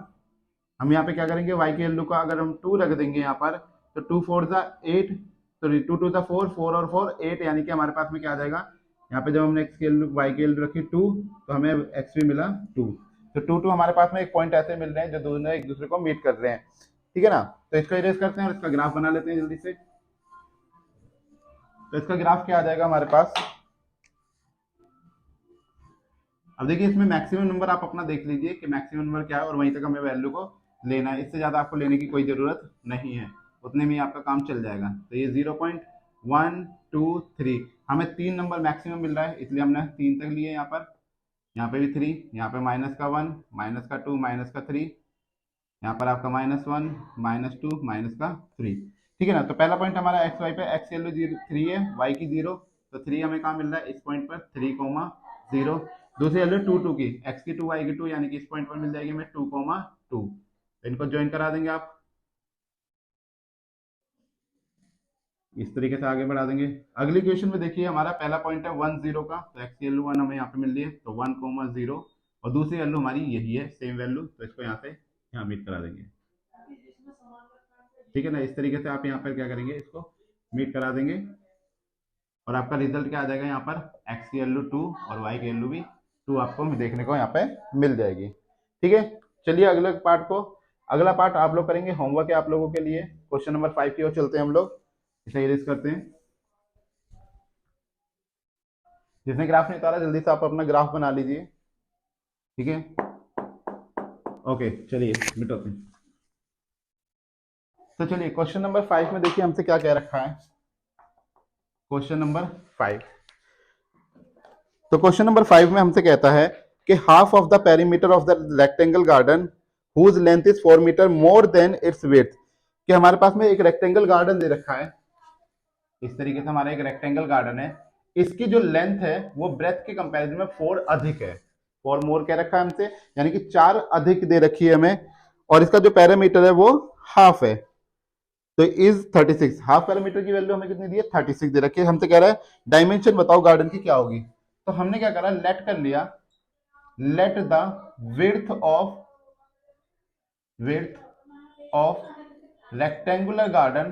हम यहाँ पे क्या करेंगे, y की वैल्यू का अगर हम 2 रख देंगे यहाँ पर, तो 2 4 ज़ा 8, सॉरी 2 2 ज़ा 4, 4 और 4 8, यानी कि हमारे पास में क्या आ जाएगा, यहाँ पे जब हमने x की वैल्यू y की वैल्यू रखी 2, तो हमें x भी मिला 2। तो 2 2 हमारे पास में एक पॉइंट ऐसे मिल रहे हैं जो दोनों एक दूसरे को मीट कर रहे हैं। ठीक है ना, तो इसको इरेज करते हैं और इसका ग्राफ बना लेते हैं जल्दी से। तो इसका ग्राफ क्या आ जाएगा हमारे पास, अब देखिए इसमें मैक्सिमम नंबर आप अपना देख लीजिए कि मैक्सिमम नंबर क्या है, और वहीं तक हमें वैल्यू को लेना है। इससे ज़्यादा आपको लेने की कोई ज़रूरत नहीं है, उतने में ही आपका काम चल जाएगा। तो ये 0.1 2 3, हमें 3 नंबर मैक्सिमम मिल रहा है, इसलिए हमने 3 तक लिए। यहाँ पे भी 3, यहाँ पे माइनस का 1, माइनस का 2, माइनस का 3, यहाँ पर आपका -1, -2, माइनस का 3। ठीक है ना, तो पहला पॉइंट हमारा एक्स वाई पे, एक्स की वैल्यू 3 है, वाई की 0, तो 3 हमें कहाँ मिल रहा है, इस पॉइंट पर 3,0। दूसरी वैल्यू 2 2 की, एक्स की 2 वाई की 2, यानी कि इस पॉइंट पर मिल जाएगी हमें 2,2। तो इनको ज्वाइन करा देंगे आप, इस तरीके से आगे बढ़ा देंगे। अगली क्वेश्चन में देखिए हमारा पहला पॉइंट है 1 0 का, तो एक्स की वैल्यू 1 हमें यहाँ पे मिल रही है, तो 1,0, और दूसरी वैल्यू हमारी यही है, सेम वैल्यू, तो इसको यहाँ से यहाँ मीट करा देंगे। ठीक है ना, इस तरीके से आप यहाँ पर क्या करेंगे, इसको मीट करा देंगे, और आपका रिजल्ट क्या आ जाएगा, यहाँ पर x की वैल्यू 2 और y की वैल्यू भी 2 आपको देखने को यहाँ पे मिल जाएगी। ठीक है, चलिए अगले पार्ट को, अगला पार्ट आप लोग करेंगे, होमवर्क है आप लोगों के लिए। क्वेश्चन नंबर 5 की ओर चलते हैं हम लोग, इसे इरेज करते हैं। जिसने ग्राफ नहीं उतारा जल्दी से आप अपना ग्राफ बना लीजिए। ठीक है, ओके चलिए मिटाते हैं। तो चलिए क्वेश्चन नंबर 5 में देखिए हमसे क्या कह रखा है। क्वेश्चन नंबर 5, तो क्वेश्चन नंबर 5 में हमसे कहता है कि half of the perimeter of the rectangle garden whose length is 4 metre more than its width. कि हमारे पास में एक रेक्टेंगल गार्डन दे रखा है, इस तरीके से हमारा एक रेक्टेंगल गार्डन है, इसकी जो लेंथ है वो ब्रेथ के कंपैरिजन में 4 अधिक है, 4 मोर कह रखा है हमसे, यानी कि 4 अधिक दे रखी है हमें, और इसका जो पैरामीटर है वो हाफ है, तो इज 36। हाफ पैरामीटर की वैल्यू हमें कितनी दी है, 36 दे रखी है। हमसे कह रहा है डायमेंशन बताओ गार्डन की क्या होगी। तो हमने क्या करा, लेट कर लिया, let the width of rectangular garden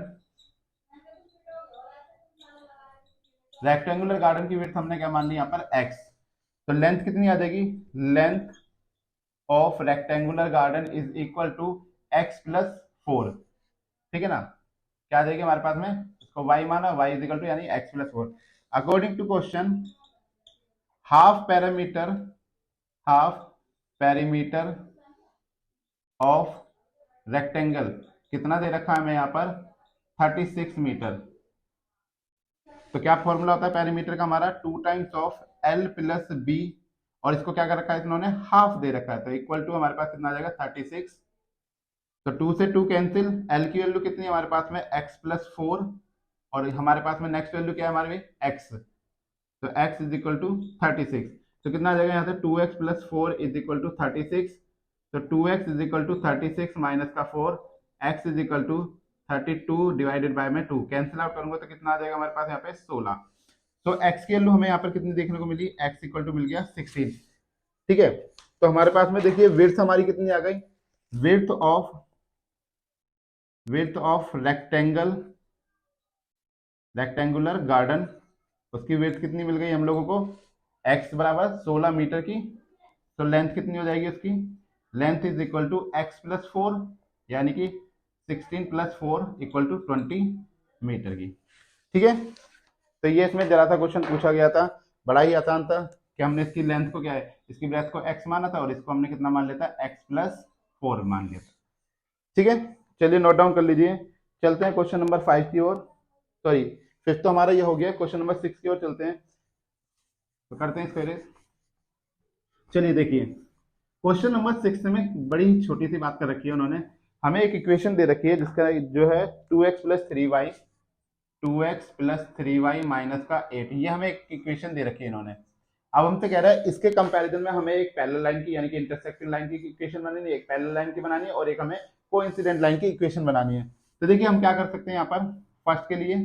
की विड्थ हमने क्या मान ली यहाँ पर x। तो लेंथ कितनी आ जाएगी, length of rectangular garden is equal to x plus 4, ठीक है ना। क्या आ जाएगी हमारे पास में, इसको y माना, y इज इक्वल टू यानी x plus 4। According to question half perimeter of rectangle कितना दे रखा है हमें यहाँ पर, 36 मीटर। तो क्या फॉर्मूला होता है पेरीमीटर का हमारा, 2 times of l plus b, और इसको क्या कर रखा है इन्होंने, हाफ दे रखा है, तो इक्वल टू हमारे पास कितना आ जाएगा 36। तो 2 से 2 कैंसिल, l की वैल्यू कितनी है हमारे पास में, x प्लस 4, और हमारे पास में नेक्स्ट वैल्यू क्या है हमारे x, तो x इज इक्वल टू 36। तो कितना आ जाएगा यहाँ से, 2x plus 4 is equal to 36। तो 2x is equal to 36 minus का 4, x is equal to 32 divided by में 2, कैंसिल आउट करूंगा तो कितना आ जाएगा हमारे पास यहाँ पे 16। तो x की वैल्यू हमें यहाँ पर कितनी देखने को मिली, x इक्वल टू मिल गया 16, ठीक है। तो हमारे पास में देखिए विड्थ हमारी कितनी आ गई, विड्थ ऑफ रेक्टेंगुलर गार्डन, उसकी विड्थ कितनी मिल गई हम लोगों को, x बराबर 16 मीटर की। तो लेंथ कितनी हो जाएगी उसकी, length is equal to x plus 4, यानी कि 16 प्लस 4 इक्वल टू 20 मीटर की, ठीक है। तो ये इसमें जरा सा क्वेश्चन पूछा गया था, बड़ा ही आसान था, कि हमने इसकी लेंथ को क्या है, इसकी ब्रेथ को x माना था, और इसको हमने कितना मान लिया था, x प्लस 4 मान लिया था, ठीक है। चलिए नोट डाउन कर लीजिए, चलते हैं क्वेश्चन नंबर 5 की ओर, सॉरी 5 तो हमारा ये हो गया, क्वेश्चन नंबर 6 की ओर चलते हैं, तो करते हैं इसको। चलिए देखिए क्वेश्चन नंबर 6 में बड़ी ही छोटी सी बात कर रखी है उन्होंने, हमें एक इक्वेशन दे रखी है जिसका जो है 2x प्लस 3y माइनस का 8, ये हमें एक इक्वेशन दे रखी है इन्होंने। अब हमसे कह रहा है इसके कंपैरिजन में हमें एक पैरेलल लाइन की, यानी कि इंटरसेक्टिंग लाइन की इक्वेशन बनानी है, एक पैरेलल लाइन की बनानी है, और एक हमें कोइंसिडेंट लाइन की इक्वेशन बनानी है। तो देखिए हम क्या कर सकते हैं यहाँ पर, फर्स्ट के लिए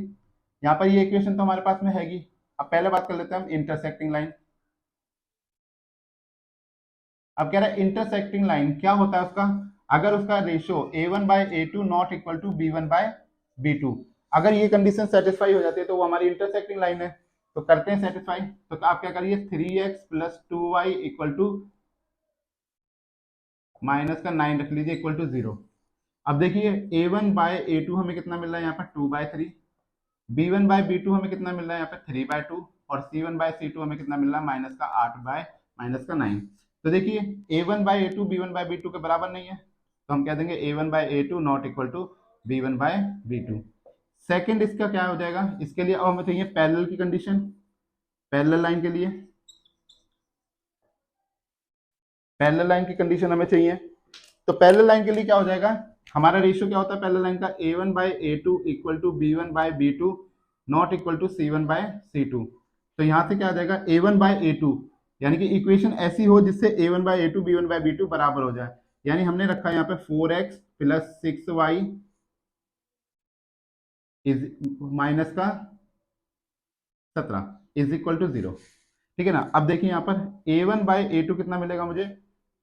यहाँ पर ये इक्वेशन तो हमारे पास में हैगी। अब पहले बात कर लेते हैं हम इंटरसेक्टिंग लाइन। अब कह रहा है इंटरसेक्टिंग लाइन क्या होता है उसका, अगर उसका ratio a1 by a2 not equal to b1 by b2, अगर ये कंडीशन सेटिस्फाई हो जाती है तो वो हमारी इंटरसेक्टिंग लाइन है। तो करते हैं सेटिस्फाई, तो आप क्या करिए, 3x plus 2y equal to minus का 9 रख लीजिए इक्वल टू 0। अब देखिए a1 बाय a2 हमें कितना मिल रहा है यहाँ पर 2/3, b1 बाय b2 हमें कितना मिल रहा है यहाँ पे 3/2, और c1 बाय c2 हमें कितना मिल रहा है माइनस का 8 बाय माइनस का 9। तो देखिए a1 by a2 b1 by b2 के बराबर नहीं है, तो हम कह देंगे a1 by a2 not equal to b1 by b2। Second इसका क्या हो जाएगा, इसके लिए अब हमें चाहिए पैरेलल की कंडीशन, पैरेलल लाइन के लिए पैरेलल लाइन की कंडीशन हमें चाहिए। तो पैरेलल लाइन के लिए क्या हो जाएगा, हमारा रेशियो क्या होता है पैरेलल लाइन का, a1 by a2 equal to b1 by b2 not equal to c1 by c2। तो यहां से क्या आ जाएगा, a1 बाय a2, यानी कि इक्वेशन ऐसी हो जिससे a1 by a2 b1 by b2 बराबर हो जाए, यानी हमने रखा है यहाँ पे 4x plus 6y is minus का 17 इज इक्वल टू 0, ठीक है ना। अब देखिए यहाँ पर a1 बाय a2 कितना मिलेगा मुझे,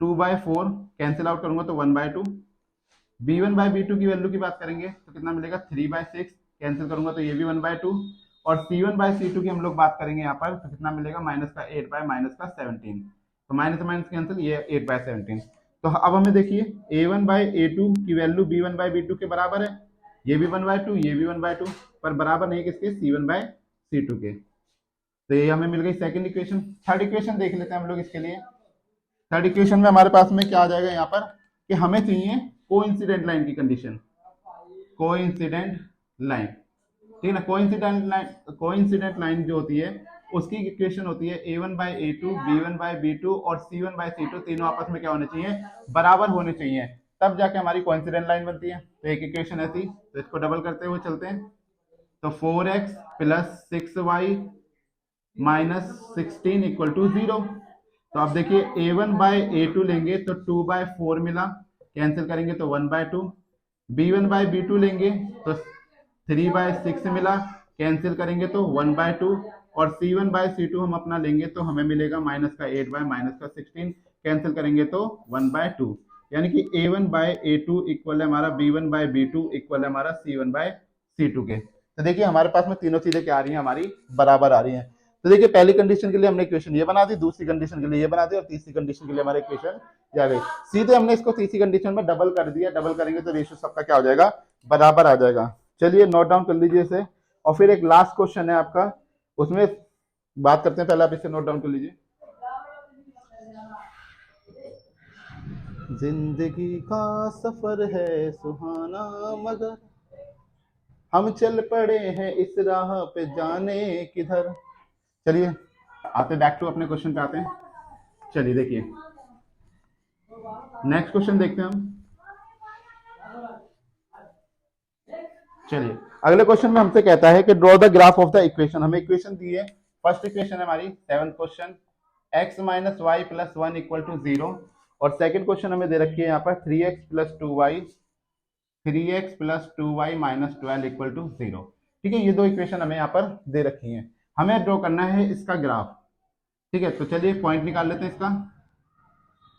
2/4, कैंसिल आउट करूंगा तो 1/2। b1 बाय b2 की वैल्यू की बात करेंगे तो कितना मिलेगा 3/6, कैंसिल करूंगा तो ये भी 1/2, और c1 बाय c2 की हम लोग बात करेंगे यहाँ पर तो कितना मिलेगा माइनस का 8 बाय माइनस का 17, तो माइनस माइनस कैंसिल, ये 8 बाय 17। तो अब हमें देखिए a1 बाय a2 की वैल्यू b1 बाय b2 के बराबर है, ये भी 1/2 ये भी 1/2, पर बराबर नहीं किसके, c1 बाय c2 के। तो ये हमें मिल गई सेकंड इक्वेशन। थर्ड इक्वेशन देख लेते हैं हम लोग इसके लिए। थर्ड इक्वेशन में हमारे पास में क्या आ जाएगा यहाँ पर, कि हमें चाहिए कोइंसिडेंट लाइन की कंडीशन। कोइंसिडेंट लाइन, ठीक है ना। कोइंसिडेंट लाइन जो होती है उसकी इक्वेशन होती है a1/a2 b1/b2 और c1/c2 तीनों आपस में क्या होने चाहिए, बराबर होने चाहिए, तब जाके हमारी कोइंसिडेंट लाइन बनती है। तो एक इक्वेशन ऐसी, तो इसको डबल करते हुए चलते हैं। तो 4x plus 6y minus 16 equal to 0। तो आप देखिए a1/a2 लेंगे तो 2/4 मिला, कैंसिल करेंगे तो 1/2। b1/b2 लेंगे तो 3/6 मिला, कैंसिल करेंगे तो 1/2। और c1/c2 हम अपना लेंगे तो हमें मिलेगा माइनस का 8 माइनस का 16, कैंसिल करेंगे तो 1/2। यानी कि a1/a2 इक्वल है हमारा b1/b2 इक्वल है हमारा c1/c2 के। तो देखिए हमारे पास में तीनों चीजें क्या आ रही हैं, हमारी बराबर आ रही हैं। तो देखिए पहली कंडीशन के लिए हमने इक्वेशन ये बना दी, दूसरी कंडीशन के लिए ये बना दी, और तीसरी कंडीशन के लिए हमारी इक्वेशन ये आ गई। सीधे हमने इसको तीसरी कंडीशन में डबल कर दिया, डबल करेंगे तो रेशियो सबका क्या हो जाएगा, बराबर आ जाएगा। चलिए नोट डाउन कर लीजिए इसे, और फिर एक लास्ट क्वेश्चन है आपका, उसमें बात करते हैं। पहले आप इसे नोट डाउन कर लीजिए। जिंदगी का सफर है सुहाना, मगर हम चल पड़े हैं इस राह पे जाने किधर। चलिए आते बैक टू अपने क्वेश्चन पे आते हैं। चलिए देखिए नेक्स्ट क्वेश्चन देखते हैं हम। चलिए अगले क्वेश्चन में हमसे कहता है कि draw the graph of the equation. हमें इक्वेशन दी है, फर्स्ट इक्वेशन है हमारी 7th question, x minus y plus 1 equal to 0। और सेकंड क्वेश्चन हमें दे रखी है यहाँ पर 3x plus 2y minus 12 equal to 0। ठीक है, ये दो इक्वेशन हमें यहाँ पर दे रखी हैं, हमें ड्रॉ करना है इसका ग्राफ। ठीक है, तो चलिए पॉइंट निकाल लेते हैं इसका।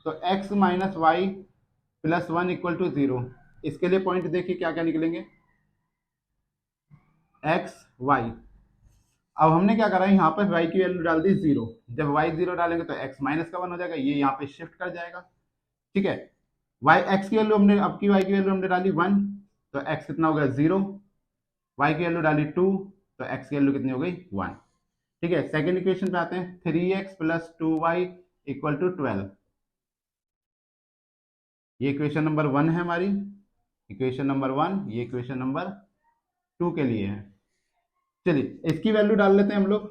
तो x minus y plus 1 equal to 0, इसके लिए पॉइंट देखिए क्या क्या निकलेंगे, x y। अब हमने क्या करा है, यहाँ पर y की वैल्यू डाल दी 0। जब y 0 डालेंगे तो x माइनस का 1 हो जाएगा, ये यहाँ पे शिफ्ट कर जाएगा। ठीक है, y x की वैल्यू हमने, अब की y की वैल्यू हमने डाली 1, तो x कितना हो गया 0। y की वैल्यू डाली 2, तो x की वैल्यू कितनी हो गई 1। ठीक है, सेकेंड इक्वेशन पे आते हैं, 3x plus 2y equal to 12। ये इक्वेशन नंबर 1 है हमारी, इक्वेशन नंबर 1, ये इक्वेशन नंबर 2 के लिए है। चलिए इसकी वैल्यू डाल लेते हैं हम लोग,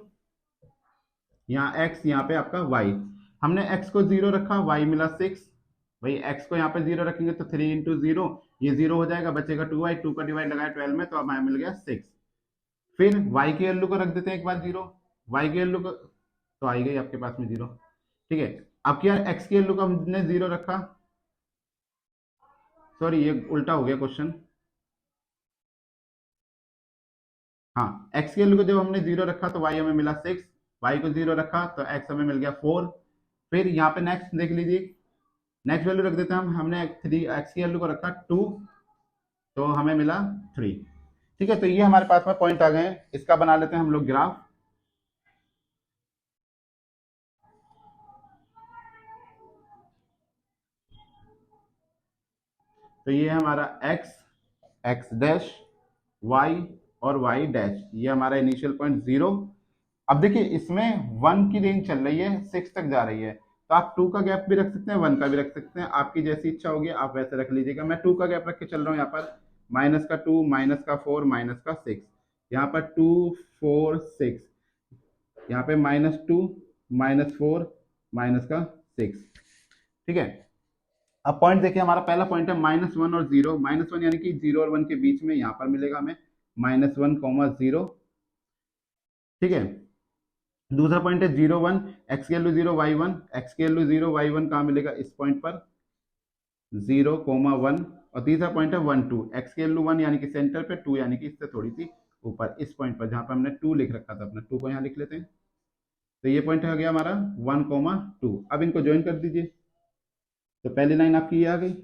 यहाँ x, यहाँ पे आपका y। हमने x को 0 रखा, y मिला 6। भाई x को यहाँ पे 0 रखेंगे तो 3 इंटू 0, ये 0 हो जाएगा, बचेगा 2y, 2 का डिवाइड लगाया 12 में, तो अब हमें मिल गया 6। फिर y की वैल्यू को रख देते हैं एक बार 0, y की वैल्यू को, तो आई गई आपके पास में 0। ठीक है, अब क्या x की वैल्यू को हमने 0 रखा, सॉरी ये उल्टा हो गया क्वेश्चन। हाँ, x की वैल्यू को जब हमने 0 रखा तो y हमें मिला 6, y को 0 रखा तो x हमें मिल गया 4। फिर यहाँ पे नेक्स्ट देख लीजिए, नेक्स्ट वैल्यू रख देते हैं हम, हमने 3 x की वैल्यू को रखा 2, तो हमें मिला 3। ठीक है, तो ये हमारे पास में पॉइंट आ गए हैं, इसका बना लेते हैं हम लोग ग्राफ। तो ये है हमारा x, x डैश, y और y डैश, ये हमारा इनिशियल पॉइंट 0। अब देखिए इसमें 1 की रेंज चल रही है, 6 तक जा रही है, तो आप 2 का गैप भी रख सकते हैं, 1 का भी रख सकते हैं, आपकी जैसी इच्छा होगी आप वैसे रख लीजिएगा। मैं 2 का गैप रख के चल रहा हूँ यहाँ पर, माइनस का 2, माइनस का 4, माइनस का 6, यहाँ पर 2 4 6, यहाँ पे -2, -4, माइनस का 6। ठीक है, अब पॉइंट देखिए, हमारा पहला पॉइंट है -1 और 0, -1 यानी कि 0 और 1 के बीच में यहाँ पर मिलेगा हमें -1, 0। ठीक है, दूसरा पॉइंट है 0 1, x की वैल्यू 0 y1, x की वैल्यू 0 y1 कहाँ मिलेगा, इस पॉइंट पर 0, 1। और तीसरा पॉइंट है 1 2, x की वैल्यू 1 यानी कि सेंटर पे, 2 यानी कि इससे थोड़ी सी ऊपर, इस पॉइंट पर जहां पर हमने 2 लिख रखा था, अपना 2 को यहाँ लिख लेते हैं। तो ये पॉइंट आ गया हमारा 1 2। अब इनको ज्वाइन कर दीजिए, तो पहली लाइन आपकी ये आ गई।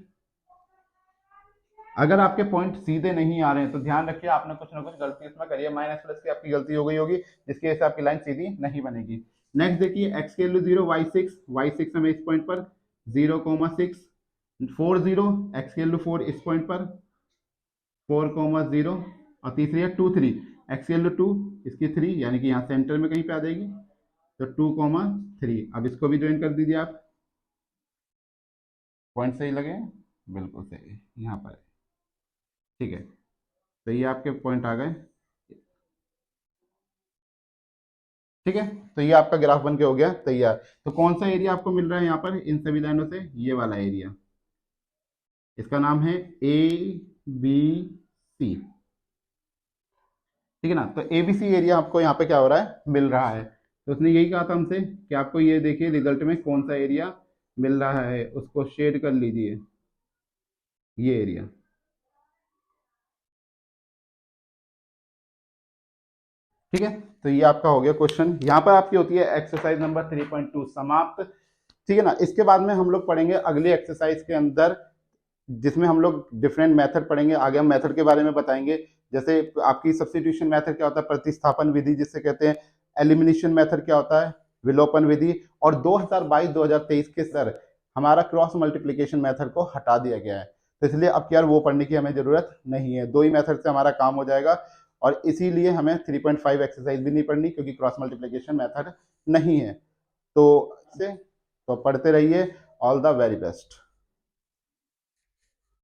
अगर आपके पॉइंट सीधे नहीं आ रहे हैं तो ध्यान रखिए, आपने कुछ ना कुछ गलती इसमें करी है, माइनस प्लस की आपकी गलती हो गई होगी, जिसकी वजह से आपकी लाइन सीधी नहीं बनेगी। नेक्स्ट देखिए, x की वैल्यू 0 y6 हमें इस पॉइंट पर 0, 6 4 0, x की वैल्यू 4 इस पॉइंट पर 4, 0। और तीसरी है 2 3, x की वैल्यू 2, इसकी 3 यानी कि यहाँ सेंटर में कहीं पे आ जाएगी, तो 2, 3। अब इसको भी ज्वाइन कर दीजिए आप। पॉइंट सही लगे, बिल्कुल सही यहाँ पर। ठीक है, तो ये आपके पॉइंट आ गए। ठीक है, तो ये आपका ग्राफ बन के हो गया तैयार। तो कौन सा एरिया आपको मिल रहा है यहाँ पर इन सभी लाइनों से? ये वाला एरिया, इसका नाम है ए बी सी। ठीक है ना, तो एबीसी एरिया आपको यहाँ पे क्या हो रहा है, मिल रहा है। तो उसने यही कहा था हमसे कि आपको ये देखिए रिजल्ट में कौन सा एरिया मिल रहा है, उसको शेड कर लीजिए, ये एरिया। ठीक है, तो ये आपका हो गया क्वेश्चन। यहाँ पर आपकी होती है एक्सरसाइज नंबर 3.2 समाप्त। ठीक है ना, इसके बाद में हम लोग पढ़ेंगे अगली एक्सरसाइज के अंदर, जिसमें हम लोग डिफरेंट मेथड पढ़ेंगे। आगे हम मेथड के बारे में बताएंगे, जैसे आपकी सब्स्टिट्यूशन मेथड क्या होता है, प्रतिस्थापन विधि जिससे कहते हैं, एलिमिनेशन मेथड क्या होता है, विलोपन विधि। और 2022-2023 के सर हमारा क्रॉस मल्टीप्लिकेशन मेथड को हटा दिया गया है, तो इसलिए अब यार वो पढ़ने की हमें जरूरत नहीं है, दो ही मेथड से हमारा काम हो जाएगा। और इसीलिए हमें 3.5 एक्सरसाइज भी नहीं पढ़नी, क्योंकि क्रॉस मल्टीप्लिकेशन मेथड नहीं है। तो से तो पढ़ते रहिए। All the very best.